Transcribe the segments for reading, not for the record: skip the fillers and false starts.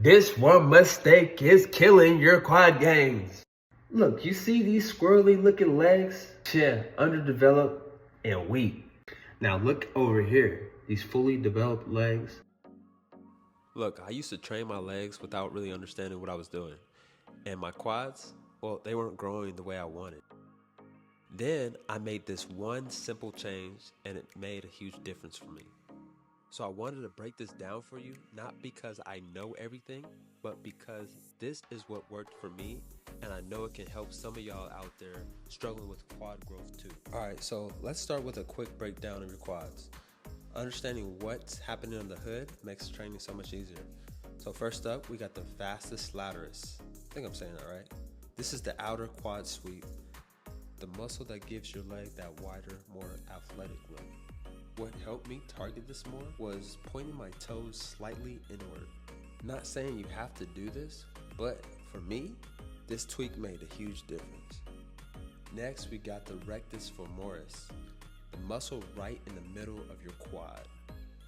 This one mistake is killing your quad gains. Look, you see these squirrely looking legs? Yeah, underdeveloped and weak. Now look over here, these fully developed legs. Look, I used to train my legs without really understanding what I was doing. And my quads, well, they weren't growing the way I wanted. Then I made this one simple change and it made a huge difference for me. So I wanted to break this down for you, not because I know everything, but because this is what worked for me, and I know it can help some of y'all out there struggling with quad growth too. All right, so let's start with a quick breakdown of your quads. Understanding what's happening on the hood makes training so much easier. So first up, we got the vastus lataris. I think I'm saying that right. This is the outer quad sweep, the muscle that gives your leg that wider, more athletic look. What helped me target this more was pointing my toes slightly inward. Not saying you have to do this, but for me, this tweak made a huge difference. Next, we got the rectus femoris, the muscle right in the middle of your quad.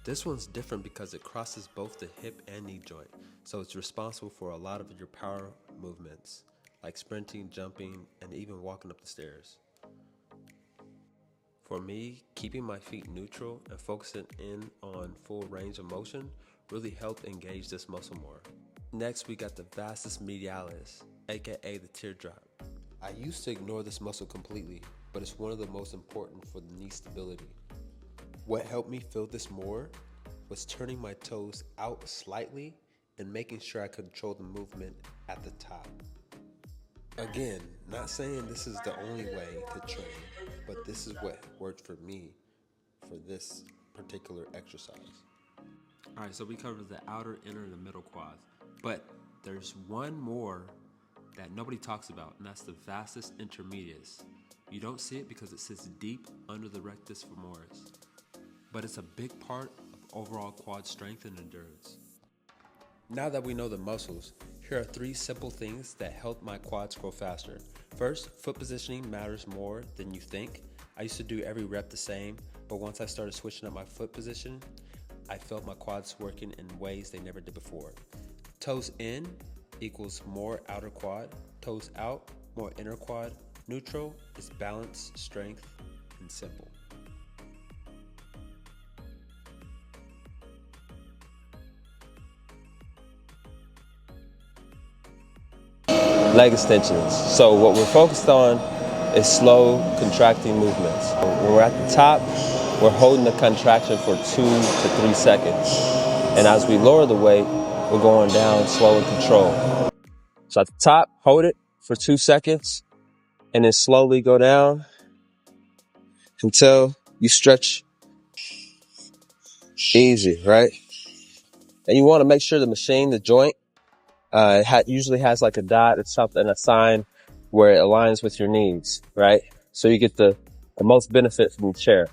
This one's different because it crosses both the hip and knee joint, so it's responsible for a lot of your power movements, like sprinting, jumping, and even walking up the stairs. For me, keeping my feet neutral and focusing in on full range of motion really helped engage this muscle more. Next, we got the vastus medialis, aka the teardrop. I used to ignore this muscle completely, but it's one of the most important for the knee stability. What helped me feel this more was turning my toes out slightly and making sure I control the movement at the top. Again, not saying this is the only way to train, but this is what worked for me for this particular exercise. All right, so we covered the outer, inner, and the middle quads, but there's one more that nobody talks about, and that's the vastus intermedius. You don't see it because it sits deep under the rectus femoris, but it's a big part of overall quad strength and endurance. Now that we know the muscles, here are 3 simple things that help my quads grow faster. First, foot positioning matters more than you think. I used to do every rep the same, but once I started switching up my foot position, I felt my quads working in ways they never did before. Toes in equals more outer quad, toes out, more inner quad. Neutral is balance, strength, and simple. Leg extensions. So what we're focused on is slow contracting movements. When we're at the top, we're holding the contraction for 2 to 3 seconds. And as we lower the weight, we're going down slow and controlled. So at the top, hold it for 2 seconds and then slowly go down until you stretch easy, right? And you want to make sure the machine, the joint, usually has like a dot or something, a sign where it aligns with your needs, right? So you get the most benefit from the chair.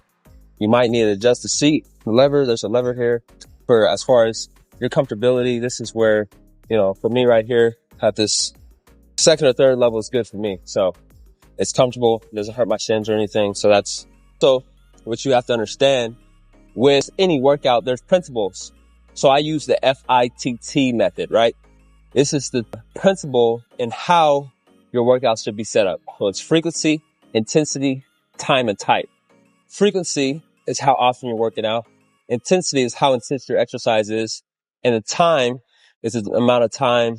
You might need to adjust the seat, the lever. There's a lever here for as far as your comfortability. This is where, for me right here, at this second or third level is good for me. So it's comfortable. It doesn't hurt my shins or anything. So what you have to understand with any workout, there's principles. So I use the FITT method, right? This is the principle in how your workout should be set up. So it's frequency, intensity, time, and type. Frequency is how often you're working out. Intensity is how intense your exercise is. And the time is the amount of time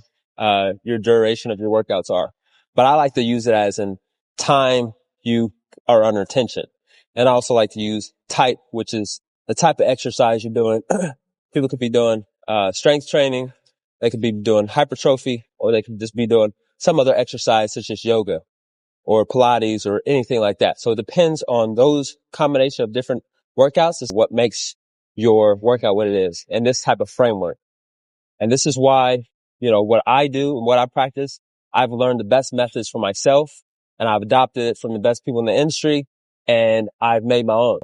your duration of your workouts are. But I like to use it as in time you are under tension. And I also like to use type, which is the type of exercise you're doing. People could be doing strength training. They could be doing hypertrophy, or they could just be doing some other exercise such as yoga or Pilates or anything like that. So it depends on those combination of different workouts is what makes your workout what it is, and this type of framework. And this is why, what I do and what I practice, I've learned the best methods for myself, and I've adopted it from the best people in the industry, and I've made my own.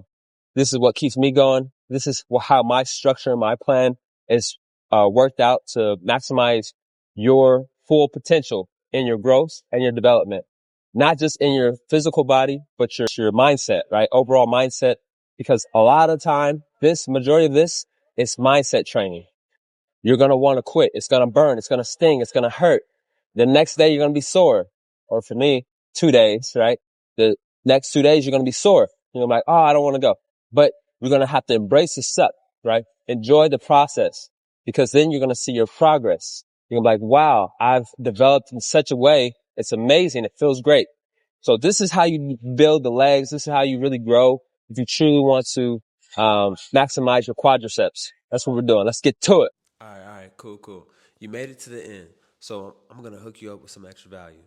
This is what keeps me going. This is how my structure and my plan is worked out to maximize your full potential in your growth and your development. Not just in your physical body, but your mindset, right? Overall mindset, because a lot of time, majority of this is mindset training. you're going to want to quit. It's going to burn. It's going to sting. It's going to hurt. The next day, you're going to be sore. Or for me, 2 days, right? The next 2 days, you're going to be sore. You're like, oh, I don't want to go. But you're going to have to embrace the suck, right? Enjoy the process, because then you're going to see your progress. You're going to be like, wow, I've developed in such a way. It's amazing. It feels great. So this is how you build the legs. This is how you really grow if you truly want to maximize your quadriceps. That's what we're doing. Let's get to it. All right, cool. You made it to the end. So I'm going to hook you up with some extra value.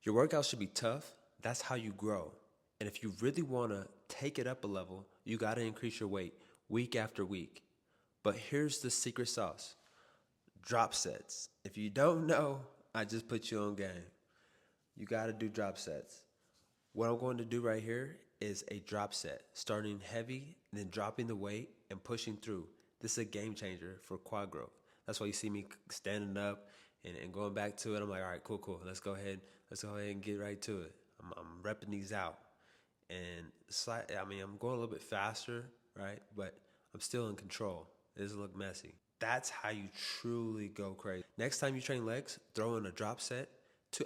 Your workout should be tough. That's how you grow. And if you really want to take it up a level, you got to increase your weight week after week. But here's the secret sauce. Drop sets. If you don't know, I just put you on game. You got to do drop sets. What I'm going to do right here is a drop set, starting heavy and then dropping the weight and pushing through. This is a game changer for quad growth. That's why you see me standing up and going back to it. I'm like, all right, cool. Let's go ahead and get right to it. I'm repping these out. And I'm going a little bit faster, right? But I'm still in control. It doesn't look messy. That's how you truly go crazy. Next time you train legs, throw in a drop set.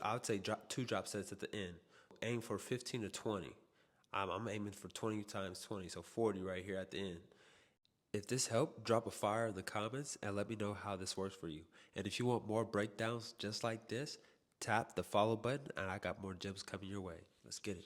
I would say two drop sets at the end. Aim for 15 to 20. I'm aiming for 20 times 20, so 40 right here at the end. If this helped, drop a fire in the comments and let me know how this works for you. And if you want more breakdowns just like this, tap the follow button and I got more gems coming your way. Let's get it.